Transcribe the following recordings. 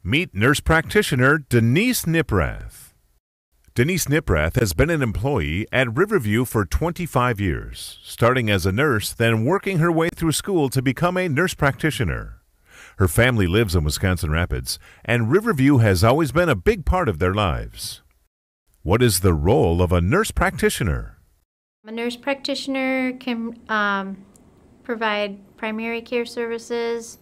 Meet nurse practitioner Denise Kniprath. Denise Kniprath has been an employee at Riverview for 25 years, starting as a nurse, then working her way through school to become a nurse practitioner. Her family lives in Wisconsin Rapids, and Riverview has always been a big part of their lives. What is the role of a nurse practitioner? A nurse practitioner can provide primary care services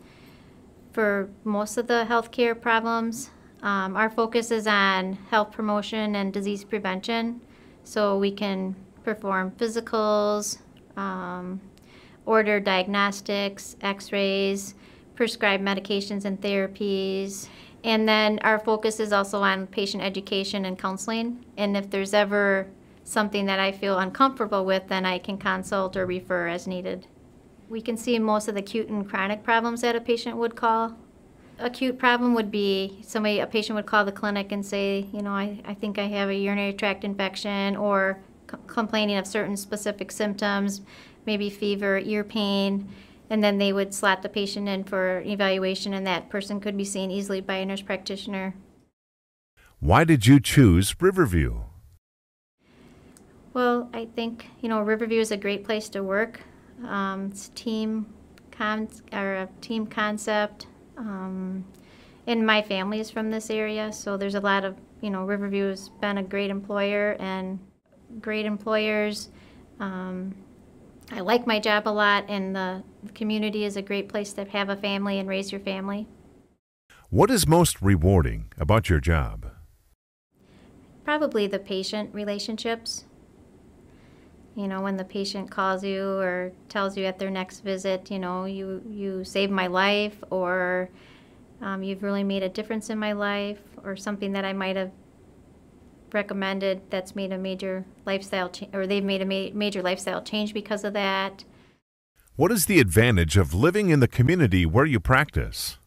for most of the healthcare problems. Our focus is on health promotion and disease prevention, so we can perform physicals, order diagnostics, x-rays, prescribe medications and therapies, and then our focus is also on patient education and counseling. And if there's ever something that I feel uncomfortable with, then I can consult or refer as needed. We can see most of the acute and chronic problems that a patient would call. Acute problem would be a patient would call the clinic and say, I think I have a urinary tract infection, or complaining of certain specific symptoms, maybe fever, ear pain, and then they would slot the patient in for evaluation, and that person could be seen easily by a nurse practitioner. Why did you choose Riverview? Well, I think, Riverview is a great place to work. It's a team concept. And my family is from this area, so there's a lot of, Riverview has been a great employer and great employers. I like my job a lot, and the community is a great place to have a family and raise your family. What is most rewarding about your job? Probably the patient relationships. When the patient calls you or tells you at their next visit, you saved my life, or you've really made a difference in my life, or something that I might have recommended that's made a major lifestyle change, or they've made a major lifestyle change because of that. What is the advantage of living in the community where you practice?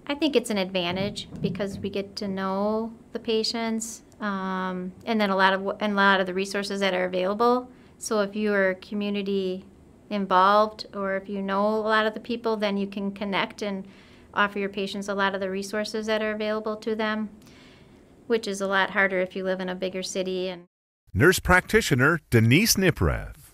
I think it's an advantage because we get to know the patients, and then a lot of the resources that are available. So if you are community involved, or if you know a lot of the people, then you can connect and offer your patients a lot of the resources that are available to them, which is a lot harder if you live in a bigger city. Nurse practitioner Denise Kniprath.